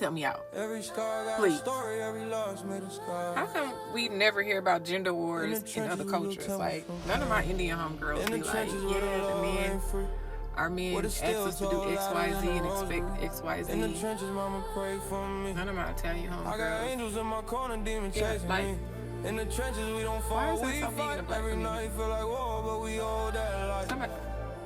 help me out. Please. How come we never hear about gender wars in other cultures? Like, none of my Indian homegirls be like, yeah, the men, our men ask us to do X, Y, Z and expect X, Y, Z. None of my Italian homegirls. Yeah, like, in the trenches, we don't fall. Why is that so big in the black community?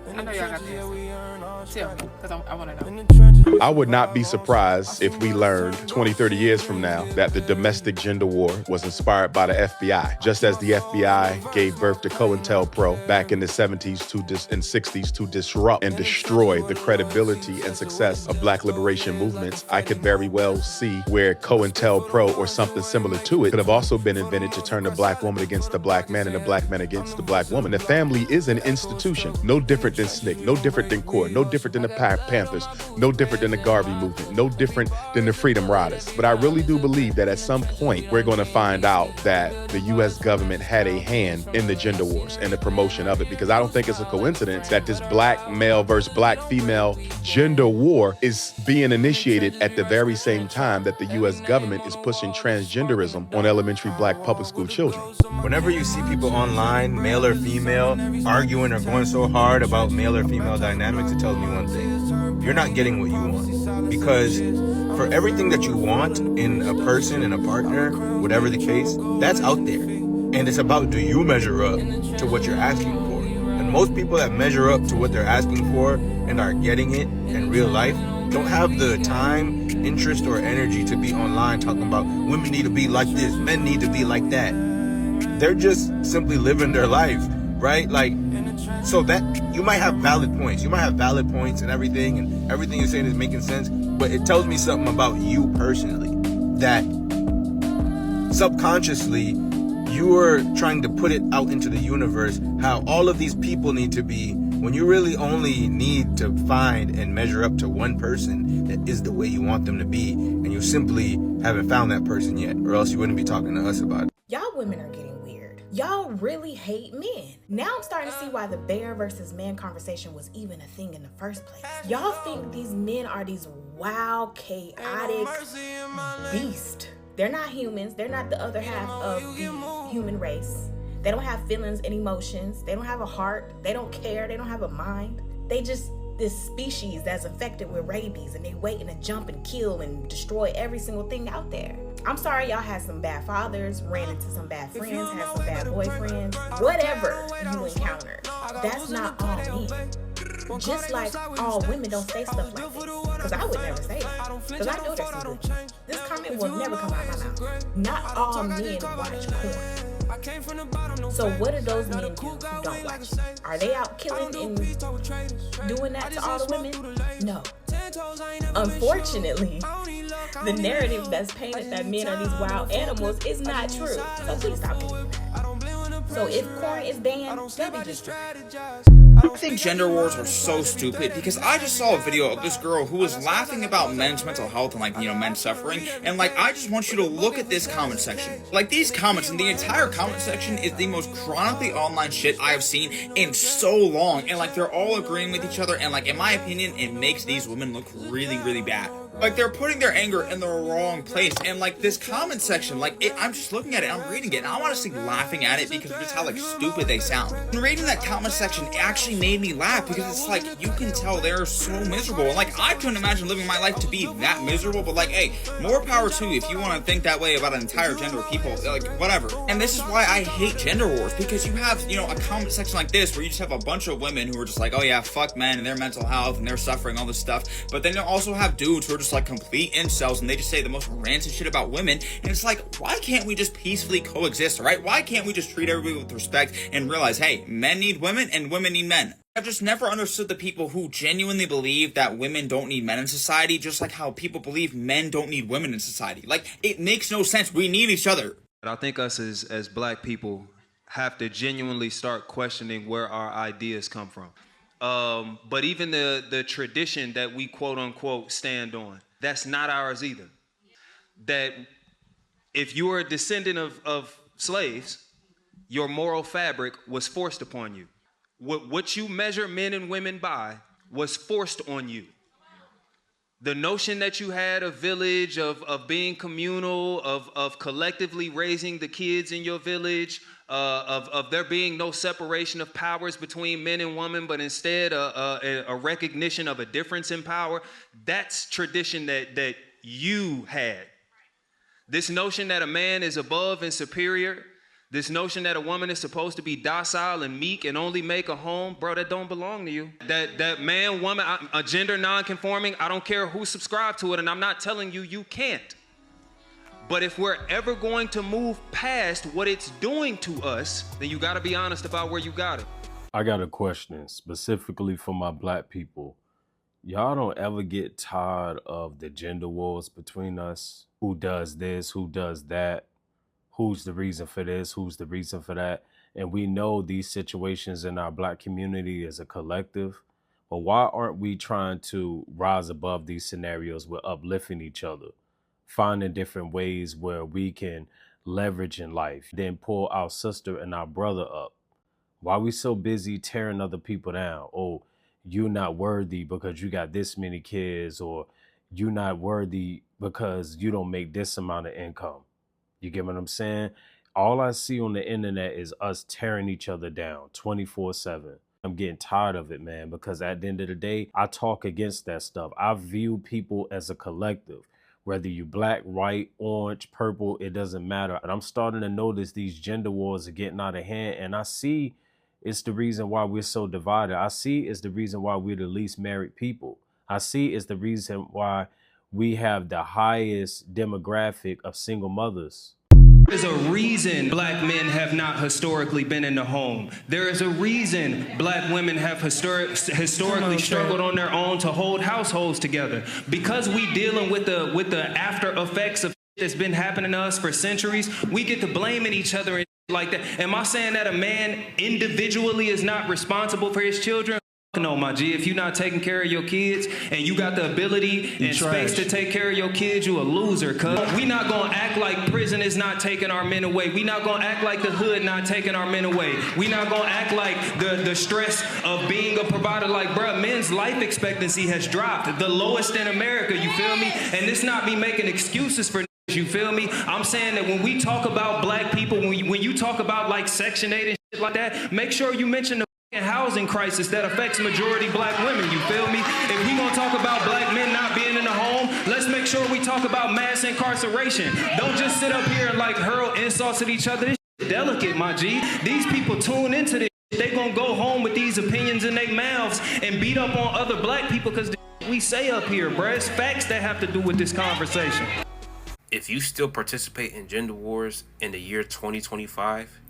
I know y'all got this. Tell me, because I want to know. I would not be surprised if we learned 20, 30 years from now that the domestic gender war was inspired by the FBI, just as the FBI gave birth to COINTELPRO back in the 70s and 60s to disrupt and destroy the credibility and success of black liberation movements. I could very well see where COINTELPRO or something similar to it could have also been invented to turn the black woman against the black man and the black man against the black woman. The family is an institution, no different than SNCC, no different than CORE, no different than the Panthers, no different than the Garvey movement, no different than the Freedom Riders. But I really do believe that at some point we're going to find out that the U.S. government had a hand in the gender wars and the promotion of it, because I don't think it's a coincidence that this black male versus black female gender war is being initiated at the very same time that the U.S. government is pushing transgenderism on elementary black public school children. Whenever you see people online, male or female, arguing or going so hard about male or female dynamics, it tells me one thing: you're not getting what you want. Because for everything that you want in a person, in a partner, whatever the case, that's out there. And it's about, do you measure up to what you're asking for? And most people that measure up to what they're asking for and are getting it in real life don't have the time, interest, or energy to be online talking about women need to be like this, men need to be like that. They're just simply living their life, right? Like, so that you might have valid points. You might have valid points and everything you're saying is making sense, but it tells me something about you personally, that subconsciously you are trying to put it out into the universe how all of these people need to be, when you really only need to find and measure up to one person that is the way you want them to be, and you simply haven't found that person yet, or else you wouldn't be talking to us about it. Y'all women are getting weird. Y'all really hate men. Now I'm starting to see why the bear versus man conversation was even a thing in the first place. Y'all think these men are these wild, chaotic beasts. They're not humans. They're not the other half of the human race. They don't have feelings and emotions. They don't have a heart. They don't care. They don't have a mind. They just this species that's infected with rabies, and they waiting to jump and kill and destroy every single thing out there. I'm sorry y'all had some bad fathers, ran into some bad friends, had some bad boyfriends, whatever you encountered. That's not all men. Just like all women don't say stuff like this. Because I would never say it. Because I know there's some good men. This comment will never come out of my mouth. Not all men watch porn. So what do those men do who don't watch it? Are they out killing and doing that to all the women? No. Unfortunately, the narrative that's painted that men are these wild animals is not true. So please stop doing that. So if porn is banned, that'd be just I think gender wars are so stupid because I just saw a video of this girl who was laughing about men's mental health and men suffering, and I just want you to look at this comment section. These comments, and the entire comment section is the most chronically online shit I have seen in so long, and they're all agreeing with each other, and in my opinion, it makes these women look really, really bad. They're putting their anger in the wrong place, and this comment section, I'm just looking at it, I'm reading it, and I'm honestly laughing at it because of just how stupid they sound. And reading that comment section actually made me laugh because it's you can tell they're so miserable, and I couldn't imagine living my life to be that miserable, but hey, more power to you if you want to think that way about an entire gender of people, whatever. And this is why I hate gender wars, because you have, a comment section like this where you just have a bunch of women who are just oh yeah, fuck men and their mental health and they're suffering, all this stuff, but then you also have dudes who are just complete incels, and they just say the most rancid shit about women, and it's why can't we just peacefully coexist, right? Why can't we just treat everybody with respect and realize, hey, men need women and women need men? I've just never understood the people who genuinely believe that women don't need men in society, just like how people believe men don't need women in society. It makes no sense. We need each other. But I think us as black people have to genuinely start questioning where our ideas come from. But even the tradition that we quote unquote stand on, that's not ours either. That if you are a descendant of slaves, your moral fabric was forced upon you. What you measure men and women by was forced on you. The notion that you had of village, of being communal, of collectively raising the kids in your village, of there being no separation of powers between men and women, but instead a recognition of a difference in power, that's tradition that you had. This notion that a man is above and superior, this notion that a woman is supposed to be docile and meek and only make a home, bro, that don't belong to you. That man, woman, a gender non-conforming, I don't care who subscribed to it, and I'm not telling you you can't. But if we're ever going to move past what it's doing to us, then you gotta be honest about where you got it. I got a question specifically for my black people. Y'all don't ever get tired of the gender wars between us? Who does this? Who does that? Who's the reason for this? Who's the reason for that? And we know these situations in our black community as a collective, but why aren't we trying to rise above these scenarios with uplifting each other, finding different ways where we can leverage in life, then pull our sister and our brother up? Why are we so busy tearing other people down? Oh, you're not worthy because you got this many kids, or you're not worthy because you don't make this amount of income. You get what I'm saying? All I see on the internet is us tearing each other down 24/7. I'm getting tired of it, man, because at the end of the day, I talk against that stuff. I view people as a collective. Whether you black, white, orange, purple, it doesn't matter. And I'm starting to notice these gender wars are getting out of hand. And I see it's the reason why we're so divided. I see it's the reason why we're the least married people. I see it's the reason why we have the highest demographic of single mothers. There's a reason black men have not historically been in the home. There is a reason black women have historically struggled on their own to hold households together. Because we dealing with the after effects of that's been happening to us for centuries, we get to blaming each other and like that. Am I saying that a man individually is not responsible for his children? No, my G. If you're not taking care of your kids and you got the ability and space to take care of your kids, you a loser, cuz. We not gonna act like prison is not taking our men away. We not gonna act like the hood not taking our men away. We not gonna act like the stress of being a provider. Like, bruh, men's life expectancy has dropped. The lowest in America, you feel me? And this not me making excuses for you feel me? I'm saying that when we talk about black people, when you talk about like Section 8 and shit like that, make sure you mention the housing crisis that affects majority black women, you feel me? If we gonna talk about black men not being in the home, let's make sure we talk about mass incarceration. Don't just sit up here and like hurl insults at each other. This shit delicate, my G. These people tune into this. They gonna go home with these opinions in their mouths and beat up on other black people because we say up here, bruh. It's facts that have to do with this conversation. If you still participate in gender wars in the year 2025,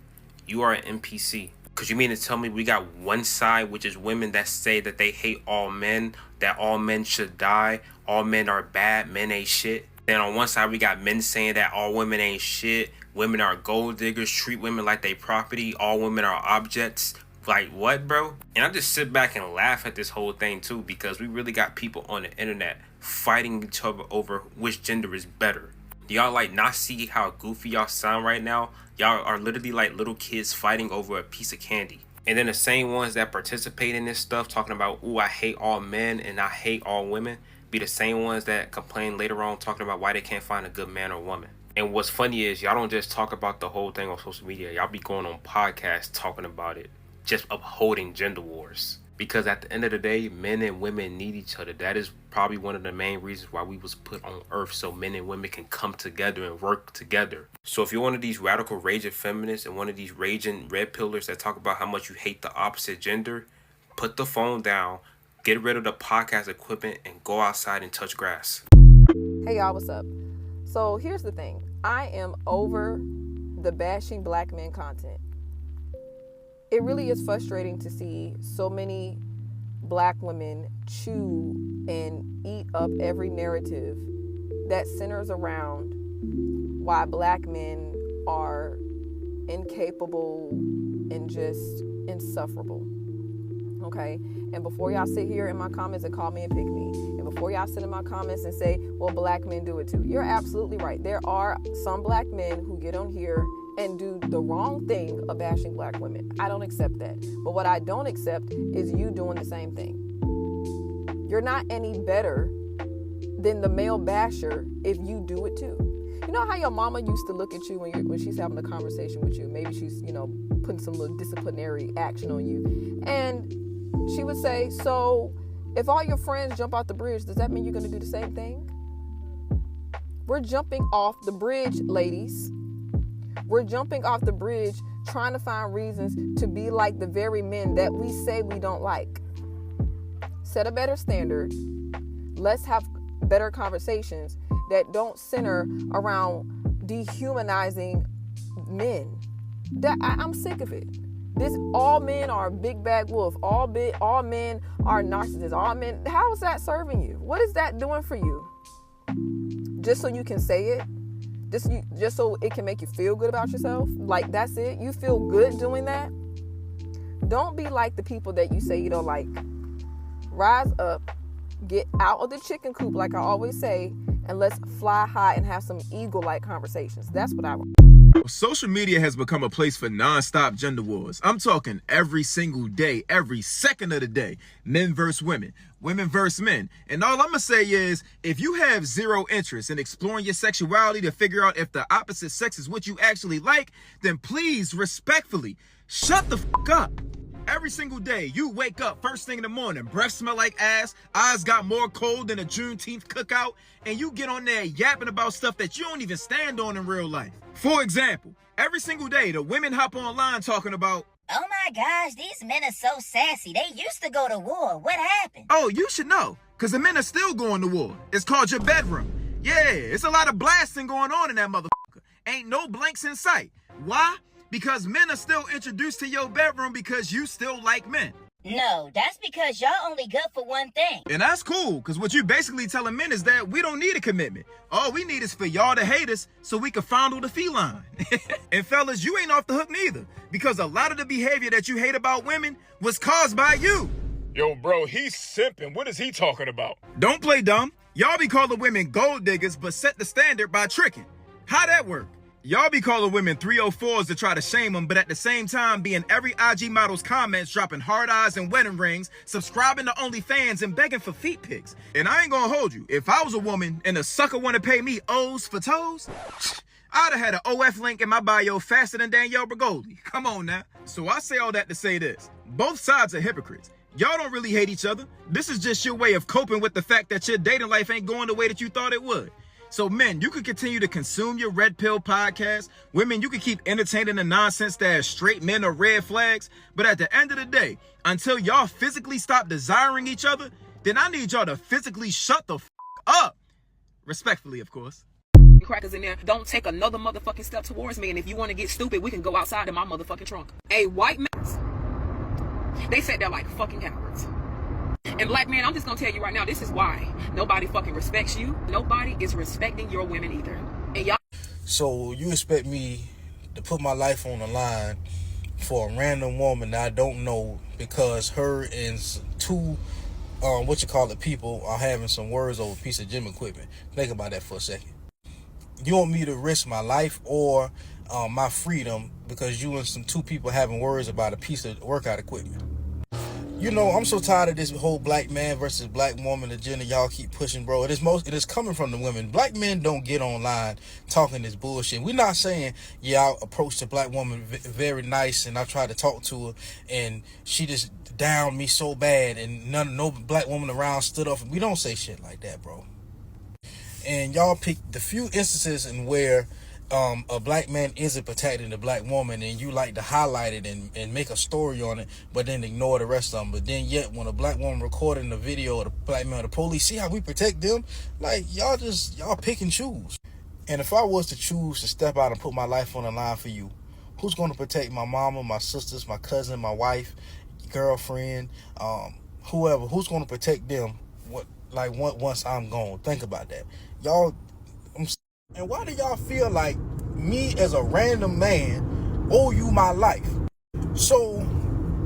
you are an NPC. Because you mean to tell me we got one side, which is women that say that they hate all men, that all men should die, all men are bad, men ain't shit. Then on one side, we got men saying that all women ain't shit, women are gold diggers, treat women like they property, all women are objects. Like, what, bro? And I just sit back and laugh at this whole thing, too, because we really got people on the internet fighting each other over which gender is better. Y'all like not see how goofy y'all sound right now? Y'all are literally like little kids fighting over a piece of candy. And then the same ones that participate in this stuff talking about, ooh, I hate all men and I hate all women, be the same ones that complain later on talking about why they can't find a good man or woman. And what's funny is y'all don't just talk about the whole thing on social media. Y'all be going on podcasts talking about it, just upholding gender wars. Because at the end of the day, men and women need each other. That is probably one of the main reasons why we was put on earth, so men and women can come together and work together. So if you're one of these radical raging feminists and one of these raging red pillars that talk about how much you hate the opposite gender, put the phone down, get rid of the podcast equipment, and go outside and touch grass. Hey y'all, what's up? So here's the thing. I am over the bashing black men content. It really is frustrating to see so many black women chew and eat up every narrative that centers around why black men are incapable and just insufferable. Okay? And before y'all sit here in my comments and call me and pick me, and before y'all sit in my comments and say, well, black men do it too. You're absolutely right. There are some black men who get on here and do the wrong thing of bashing black women. I don't accept that. But what I don't accept is you doing the same thing. You're not any better than the male basher if you do it too. You know how your mama used to look at you when she's having a conversation with you? Maybe she's, putting some little disciplinary action on you. And she would say, so if all your friends jump off the bridge, does that mean you're going to do the same thing? We're jumping off the bridge, ladies. We're jumping off the bridge trying to find reasons to be like the very men that we say we don't like. Set a better standard. Let's have better conversations that don't center around dehumanizing men. I'm sick of it. All men are a big bad wolf. All men are narcissists. All men. How is that serving you? What is that doing for you? Just so you can say it? Just so it can make you feel good about yourself? Like, that's it? You feel good doing that? Don't be like the people that you say you don't like. Rise up, get out of the chicken coop, like I always say, and let's fly high and have some eagle-like conversations. That's what I want. Social media has become a place for non-stop gender wars. I'm talking every single day, every second of the day. Men versus women, women versus men. And all I'm going to say is, if you have zero interest in exploring your sexuality to figure out if the opposite sex is what you actually like, then please, respectfully, shut the fuck up. Every single day, you wake up first thing in the morning, breath smell like ass, eyes got more cold than a Juneteenth cookout, and you get on there yapping about stuff that you don't even stand on in real life. For example, every single day, the women hop online talking about, oh my gosh, these men are so sassy. They used to go to war. What happened? Oh, you should know, because the men are still going to war. It's called your bedroom. Yeah, it's a lot of blasting going on in that motherfucker. Ain't no blanks in sight. Why? Because men are still introduced to your bedroom because you still like men. No, that's because y'all only good for one thing. And that's cool, because what you basically telling men is that we don't need a commitment. All we need is for y'all to hate us so we can fondle the feline. And fellas, you ain't off the hook neither, because a lot of the behavior that you hate about women was caused by you. Yo, bro, he's simping. What is he talking about? Don't play dumb. Y'all be calling women gold diggers, but set the standard by tricking. How that work? Y'all be calling women 304s to try to shame them, but at the same time be in every IG model's comments dropping hard eyes and wedding rings, subscribing to OnlyFans and begging for feet pics. And I ain't gonna hold you. If I was a woman and a sucker wanna pay me O's for toes, I'd have had an OF link in my bio faster than Danielle Bergoli. Come on now. So I say all that to say this. Both sides are hypocrites. Y'all don't really hate each other. This is just your way of coping with the fact that your dating life ain't going the way that you thought it would. So men, you can continue to consume your red pill podcast. Women, you can keep entertaining the nonsense that straight men are red flags. But at the end of the day, until y'all physically stop desiring each other, then I need y'all to physically shut the up. Respectfully, of course. Crackers in there, don't take another motherfucking step towards me. And if you want to get stupid, we can go outside in my motherfucking trunk. A white man, they sat there like fucking cowards. And black man, I'm just gonna tell you right now, this is why nobody fucking respects you. Nobody is respecting your women either. And y'all. So you expect me to put my life on the line for a random woman that I don't know because her and two people are having some words over a piece of gym equipment. Think about that for a second. You want me to risk my life or my freedom because you and some two people having words about a piece of workout equipment? You know, I'm so tired of this whole black man versus black woman agenda y'all keep pushing, bro. It is coming from the women. Black men don't get online talking this bullshit. We're not saying, yeah, I approached a black woman very nice and I tried to talk to her and she just downed me so bad and no black woman around stood up. We don't say shit like that, bro. And y'all pick the few instances in where a black man isn't protecting the black woman and you like to highlight it and make a story on it, but then ignore the rest of them. But then yet when a black woman recording the video of the black man or the police, see how we protect them? Like, y'all pick and choose. And if I was to choose to step out and put my life on the line for you, who's going to protect my mama, my sisters, my cousin, my wife, girlfriend, whoever? Who's going to protect them once I'm gone? Think about that. Y'all, and why do y'all feel like me as a random man owe you my life? So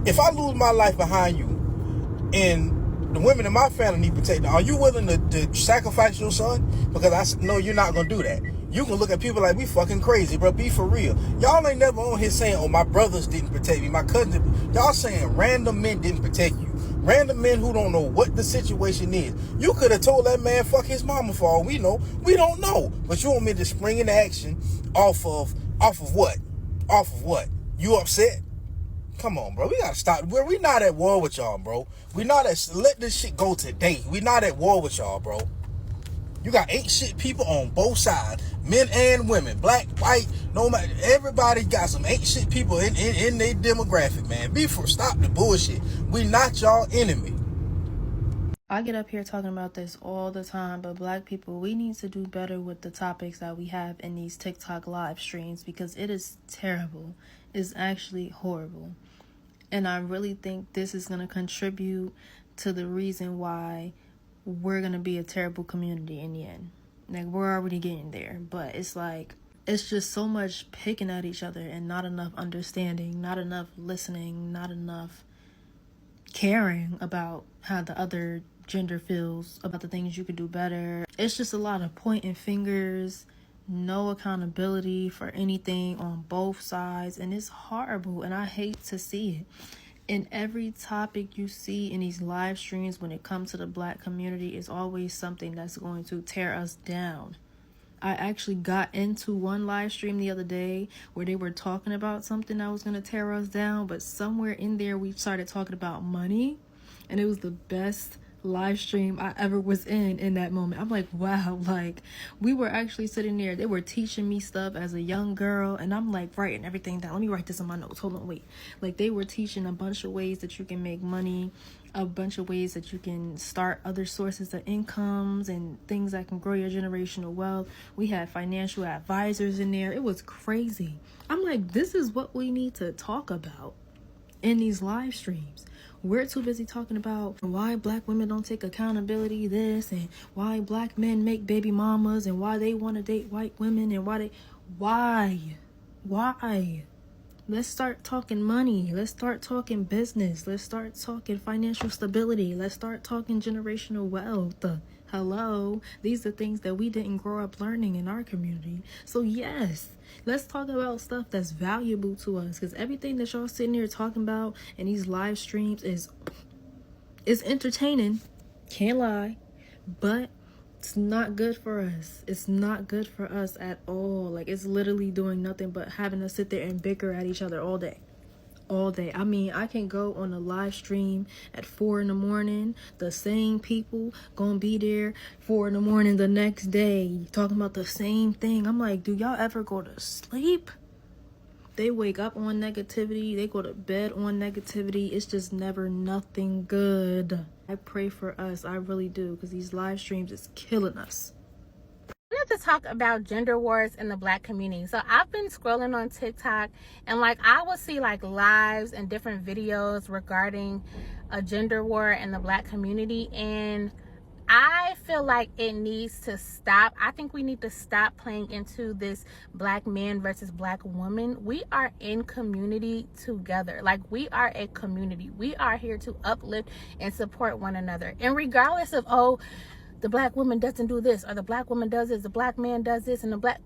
if I lose my life behind you and the women in my family need protection, are you willing to sacrifice your son? Because I know you're not going to do that. You can look at people like we fucking crazy, bro. Be for real. Y'all ain't never on here saying, oh, my brothers didn't protect me, my cousins. Y'all saying random men didn't protect you. Random men who don't know what the situation is. You could have told that man fuck his mama for all we know. We don't know. But you want me to spring into action off of what? Off of what? You upset? Come on, bro. We gotta stop. We not at war with y'all, bro. We not at, let this shit go today. We not at war with y'all, bro. You got ain't shit people on both sides, men and women, black, white, no matter. Everybody got some ain't shit people in their demographic, man. Stop the bullshit. We not y'all enemy. I get up here talking about this all the time, but black people, we need to do better with the topics that we have in these TikTok live streams, because it is terrible. It's actually horrible. And I really think this is going to contribute to the reason why we're going to be a terrible community in the end. Like, we're already getting there, but it's like, it's just so much picking at each other and not enough understanding, not enough listening, not enough caring about how the other gender feels, about the things you could do better. It's just a lot of pointing fingers, no accountability for anything on both sides, and it's horrible, and I hate to see it. In every topic you see in these live streams when it comes to the black community is always something that's going to tear us down. I actually got into one live stream the other day where they were talking about something that was going to tear us down, but somewhere in there we started talking about money, and it was the best live stream I ever was in that moment. I'm like, wow, like, we were actually sitting there, they were teaching me stuff as a young girl, and I'm like writing everything down. Let me write this in my notes. Hold on, wait. Like, they were teaching a bunch of ways that you can make money, a bunch of ways that you can start other sources of incomes and things that can grow your generational wealth. We had financial advisors in there. It was crazy. I'm like, this is what we need to talk about in these live streams. We're too busy talking about why black women don't take accountability, this, and why black men make baby mamas, and why they want to date white women, and why? Let's start talking money. Let's start talking business. Let's start talking financial stability. Let's start talking generational wealth. Hello, these are things that we didn't grow up learning in our community. So yes, let's talk about stuff that's valuable to us, because everything that y'all sitting here talking about in these live streams is entertaining, can't lie, but it's not good for us. It's not good for us at all. Like, it's literally doing nothing but having to sit there and bicker at each other all day. I mean, I can go on a live stream at 4 a.m. The same people gonna be there 4 a.m. the next day talking about the same thing. I'm like, do y'all ever go to sleep? They wake up on negativity. They go to bed on negativity. It's just never nothing good. I pray for us. I really do, because these live streams is killing us. I wanted to talk about gender wars in the black community. So I've been scrolling on TikTok, and like, I will see like lives and different videos regarding a gender war in the black community, and I feel like it needs to stop. I think we need to stop playing into this black man versus black woman. We are in community together. Like, we are a community. We are here to uplift and support one another. And regardless of, oh, the black woman doesn't do this, or the black woman does this, the black man does this, and the black...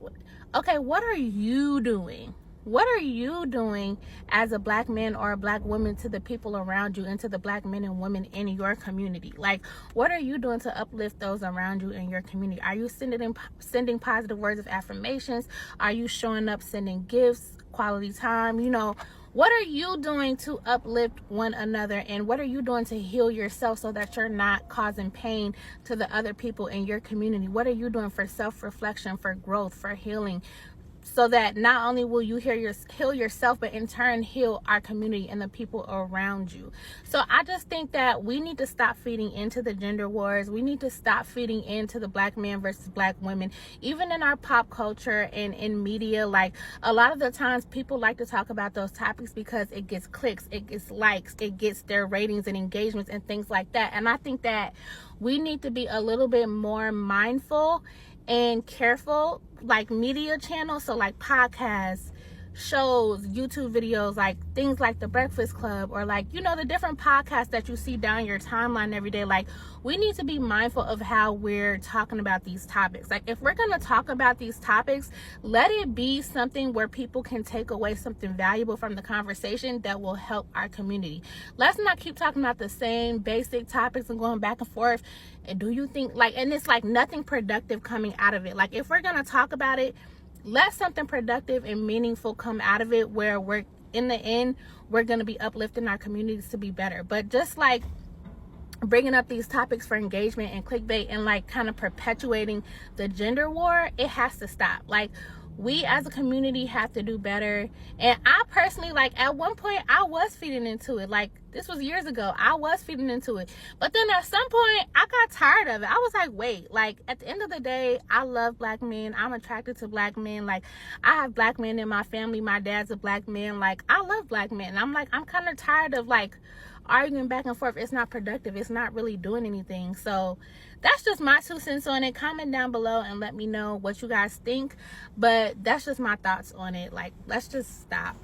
Okay, what are you doing? What are you doing as a black man or a black woman to the people around you and to the black men and women in your community? Like, what are you doing to uplift those around you in your community? Are you sending positive words of affirmations? Are you showing up, sending gifts, quality time? You know, what are you doing to uplift one another? And what are you doing to heal yourself so that you're not causing pain to the other people in your community? What are you doing for self-reflection, for growth, for healing? So that not only will you heal yourself, but in turn heal our community and the people around you. So I just think that we need to stop feeding into the gender wars. We need to stop feeding into the black man versus black women. Even in our pop culture and in media, like, a lot of the times people like to talk about those topics because it gets clicks, it gets likes, it gets their ratings and engagements and things like that. And I think that we need to be a little bit more mindful and careful, like media channels, so like podcasts, shows, YouTube videos, like things like The Breakfast Club, or like, you know, the different podcasts that you see down your timeline every day. Like, we need to be mindful of how we're talking about these topics. Like, if we're going to talk about these topics, let it be something where people can take away something valuable from the conversation that will help our community. Let's not keep talking about the same basic topics and going back and forth. And do you think, like, and it's like nothing productive coming out of it. Like, if we're going to talk about it, let something productive and meaningful come out of it, where we're, in the end, we're going to be uplifting our communities to be better. But just like bringing up these topics for engagement and clickbait and like kind of perpetuating the gender war, it has to stop. Like, we as a community have to do better. And I personally, like, at one point I was feeding into it. Like, this was years ago, I was feeding into it, but then at some point I got tired of it. I was like, wait, like, at the end of the day, I love black men, I'm attracted to black men. Like, I have black men in my family, my dad's a black man. Like, I love black men. And I'm like, I'm kind of tired of like arguing back and forth. It's not productive, it's not really doing anything. So that's just my 2 cents on it. Comment down below and let me know what you guys think, but that's just my thoughts on it. Like, let's just stop.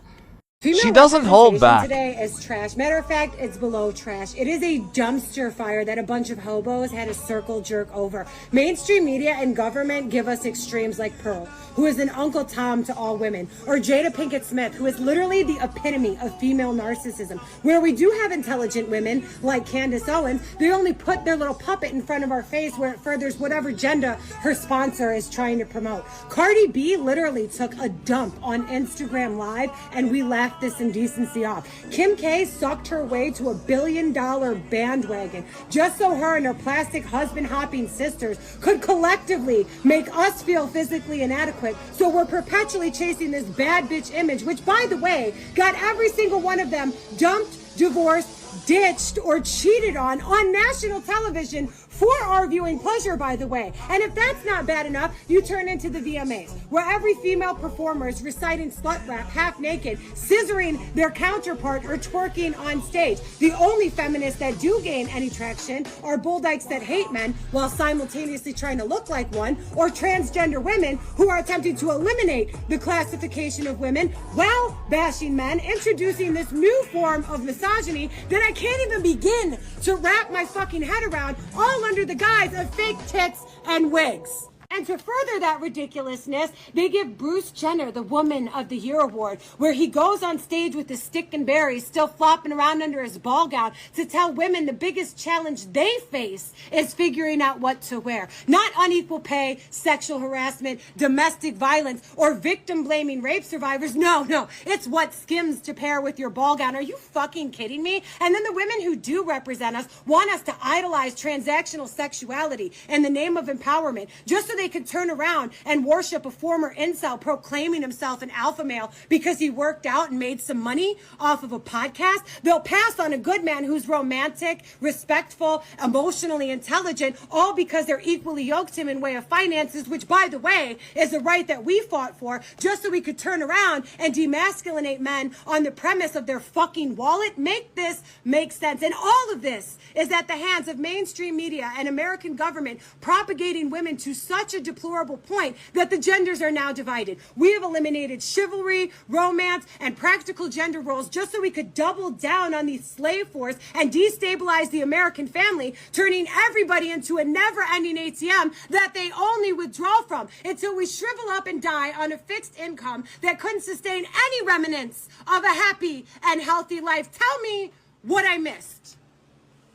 She doesn't hold back. Today is trash. Matter of fact, it's below trash. It is a dumpster fire that a bunch of hobos had a circle jerk over. Mainstream media and government give us extremes like Pearl, who is an Uncle Tom to all women, or Jada Pinkett Smith, who is literally the epitome of female narcissism. Where we do have intelligent women like Candace Owens, they only put their little puppet in front of our face where it furthers whatever agenda her sponsor is trying to promote. Cardi B literally took a dump on Instagram Live, and we laughed this indecency off. Kim K sucked her way to $1 billion bandwagon just so her and her plastic husband hopping sisters could collectively make us feel physically inadequate. So we're perpetually chasing this bad bitch image, which, by the way, got every single one of them dumped, divorced, ditched, or cheated on national television for our viewing pleasure, by the way. And if that's not bad enough, you turn into the VMAs, where every female performer is reciting slut rap half naked, scissoring their counterpart, or twerking on stage. The only feminists that do gain any traction are bull dykes that hate men while simultaneously trying to look like one, or transgender women who are attempting to eliminate the classification of women while bashing men, introducing this new form of misogyny that I can't even begin to wrap my fucking head around, all under the guise of fake tits and wigs. And to further that ridiculousness, they give Bruce Jenner the Woman of the Year award, where he goes on stage with his stick and berries still flopping around under his ball gown to tell women the biggest challenge they face is figuring out what to wear. Not unequal pay, sexual harassment, domestic violence, or victim-blaming rape survivors. No, it's what Skims to pair with your ball gown. Are you fucking kidding me? And then the women who do represent us want us to idolize transactional sexuality in the name of empowerment, just so they could turn around and worship a former incel proclaiming himself an alpha male because he worked out and made some money off of a podcast. They'll pass on a good man who's romantic, respectful, emotionally intelligent, all because they're equally yoked him in way of finances, which, by the way, is a right that we fought for, just so we could turn around and demasculinate men on the premise of their fucking wallet. Make this make sense. And all of this is at the hands of mainstream media and American government propagating women to such a deplorable point that the genders are now divided. We have eliminated chivalry, romance, and practical gender roles just so we could double down on the slave force and destabilize the American family, turning everybody into a never-ending ATM that they only withdraw from until we shrivel up and die on a fixed income that couldn't sustain any remnants of a happy and healthy life. Tell me what I missed.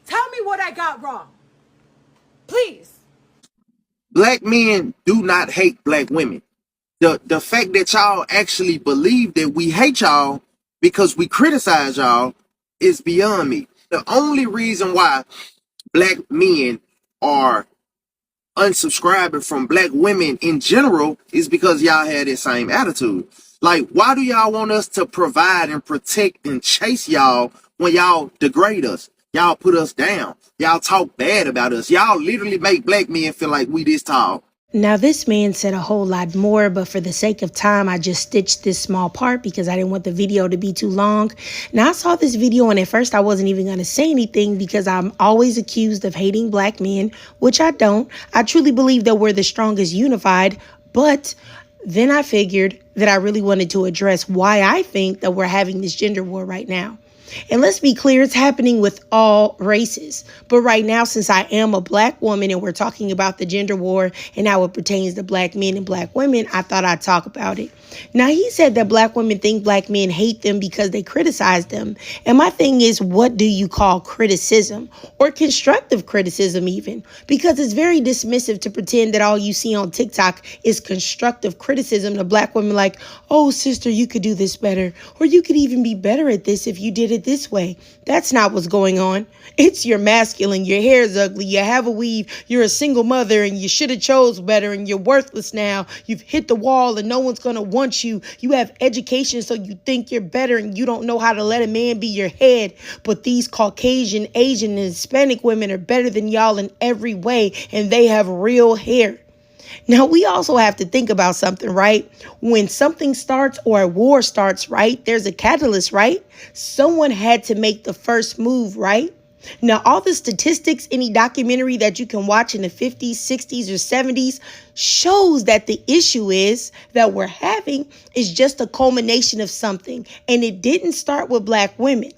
Tell me what I got wrong. Please. Black men do not hate black women. The fact that y'all actually believe that we hate y'all because we criticize y'all is beyond me. The only reason why black men are unsubscribing from black women in general is because y'all had that same attitude. Like, why do y'all want us to provide and protect and chase y'all when y'all degrade us? Y'all put us down. Y'all talk bad about us. Y'all literally make black men feel like we this tall. Now, this man said a whole lot more, but for the sake of time, I just stitched this small part because I didn't want the video to be too long. Now, I saw this video, and at first I wasn't even going to say anything because I'm always accused of hating black men, which I don't. I truly believe that we're the strongest unified, but Then I figured that I really wanted to address why I think that we're having this gender war right now. And let's be clear, it's happening with all races. But right now, since I am a black woman and we're talking about the gender war and how it pertains to black men and black women, I thought I'd talk about it. Now, he said that black women think black men hate them because they criticize them. And my thing is, what do you call criticism or constructive criticism even? Because it's very dismissive to pretend that all you see on TikTok is constructive criticism to black women like, oh, sister, you could do this better. Or you could even be better at this if you did it this way. That's not what's going on. It's you're masculine, your hair is ugly, you have a weave, you're a single mother and you should have chose better and you're worthless now. You've hit the wall and no one's going to want you. You have education so you think you're better and you don't know how to let a man be your head. But these Caucasian, Asian, and Hispanic women are better than y'all in every way and they have real hair. Now, we also have to think about something, right? When something starts or a war starts, right, there's a catalyst, right? Someone had to make the first move, right? Now, all the statistics, any documentary that you can watch in the 50s, 60s, or 70s shows that the issue is that we're having is just a culmination of something. And it didn't start with black women.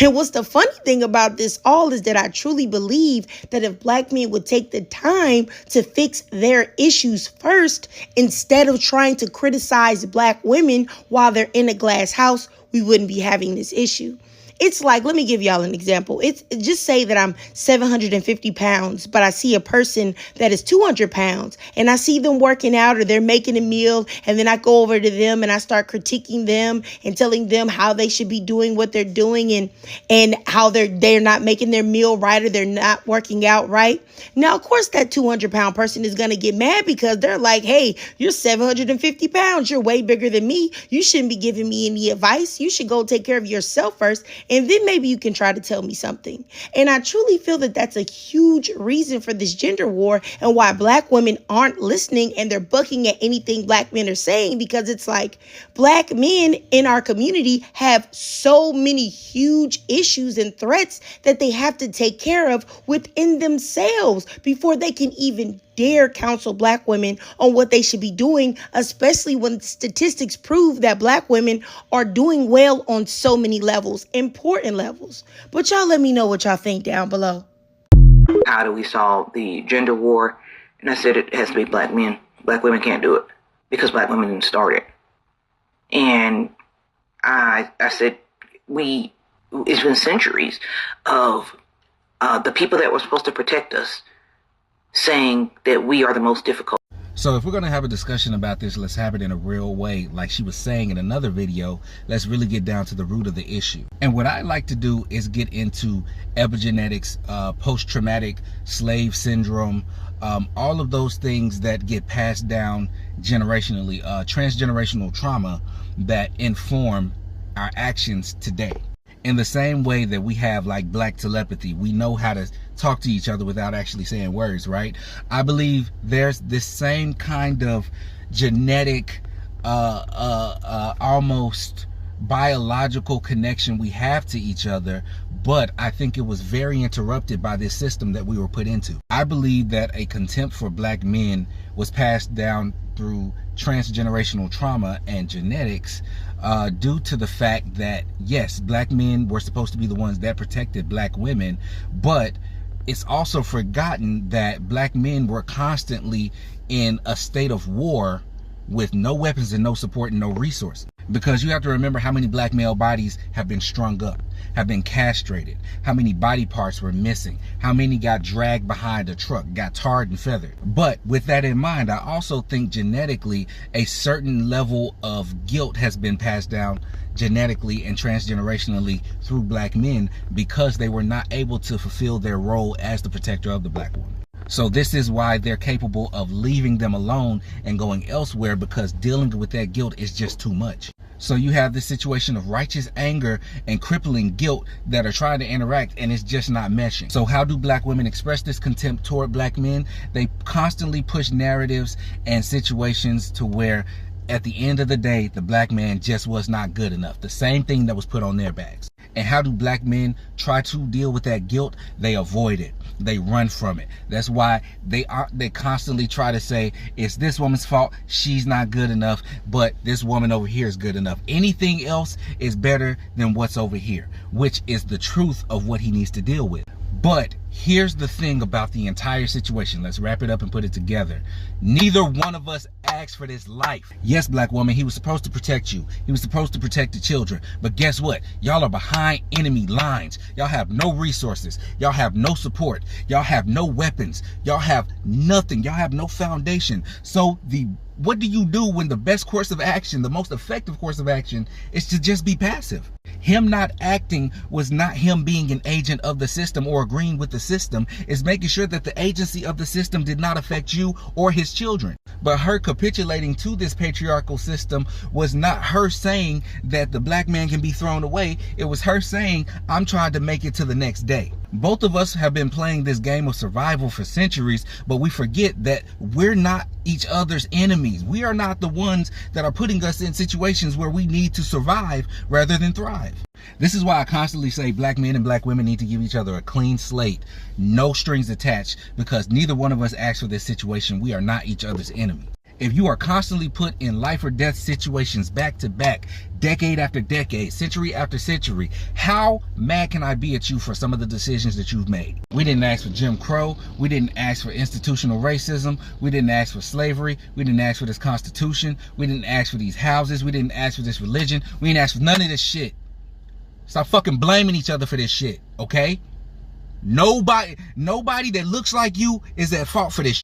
And what's the funny thing about this all is that I truly believe that if black men would take the time to fix their issues first, instead of trying to criticize black women while they're in a glass house, we wouldn't be having this issue. It's like, let me give y'all an example. It's just say that I'm 750 pounds, but I see a person that is 200 pounds and I see them working out or they're making a meal. And then I go over to them and I start critiquing them and telling them how they should be doing what they're doing and how they're not making their meal right or they're not working out right. Now, of course, that 200-pound person is going to get mad because they're like, hey, you're 750 pounds. You're way bigger than me. You shouldn't be giving me any advice. You should go take care of yourself first. And then maybe you can try to tell me something. And I truly feel that that's a huge reason for this gender war and why black women aren't listening and they're bucking at anything black men are saying, because it's like black men in our community have so many huge issues and threats that they have to take care of within themselves before they can even dare counsel black women on what they should be doing, especially when statistics prove that black women are doing well on so many levels, important levels. But y'all let me know what y'all think down below. How do we solve the gender war? And I said it has to be black men. Black women can't do it because black women didn't start it. And I said it's been centuries of the people that were supposed to protect us saying that we are the most difficult. So if we're going to have a discussion about this, let's have it in a real way. Like she was saying in another video, let's really get down to the root of the issue. And what I like to do is get into epigenetics, post-traumatic slave syndrome, all of those things that get passed down generationally, transgenerational trauma that inform our actions today. In the same way that we have like black telepathy, we know how to talk to each other without actually saying words, right? I believe there's this same kind of genetic, almost biological connection we have to each other, but I think it was very interrupted by this system that we were put into. I believe that a contempt for black men was passed down through transgenerational trauma and genetics, due to the fact that, yes, black men were supposed to be the ones that protected black women, but it's also forgotten that black men were constantly in a state of war with no weapons and no support and no resources. Because you have to remember how many black male bodies have been strung up, have been castrated, how many body parts were missing, how many got dragged behind a truck, got tarred and feathered. But with that in mind, I also think genetically a certain level of guilt has been passed down genetically and transgenerationally through black men because they were not able to fulfill their role as the protector of the black woman. So this is why they're capable of leaving them alone and going elsewhere, because dealing with that guilt is just too much. So you have this situation of righteous anger and crippling guilt that are trying to interact, and it's just not meshing. So how do black women express this contempt toward black men? They constantly push narratives and situations to where at the end of the day, the black man just was not good enough. The same thing that was put on their backs. And how do black men try to deal with that guilt? They avoid it. They run from it. That's why they constantly try to say, it's this woman's fault. She's not good enough, but this woman over here is good enough. Anything else is better than what's over here, which is the truth of what he needs to deal with. But here's the thing about the entire situation. Let's wrap it up and put it together. Neither one of us asked for this life. Yes, black woman, he was supposed to protect you. He was supposed to protect the children. But guess what? Y'all are behind enemy lines. Y'all have no resources. Y'all have no support. Y'all have no weapons. Y'all have nothing. Y'all have no foundation. So what do you do when the best course of action, the most effective course of action, is to just be passive? Him not acting was not him being an agent of the system or agreeing with the system. It's making sure that the agency of the system did not affect you or his children. But her capitulating to this patriarchal system was not her saying that the black man can be thrown away. It was her saying, I'm trying to make it to the next day. Both of us have been playing this game of survival for centuries, but we forget that we're not each other's enemies. We are not the ones that are putting us in situations where we need to survive rather than thrive. This is why I constantly say black men and black women need to give each other a clean slate, no strings attached, because neither one of us asked for this situation. We are not each other's enemy. If you are constantly put in life or death situations back to back, decade after decade, century after century, how mad can I be at you for some of the decisions that you've made? We didn't ask for Jim Crow. We didn't ask for institutional racism. We didn't ask for slavery. We didn't ask for this Constitution. We didn't ask for these houses. We didn't ask for this religion. We didn't ask for none of this shit. Stop fucking blaming each other for this shit, okay? Nobody that looks like you is at fault for this.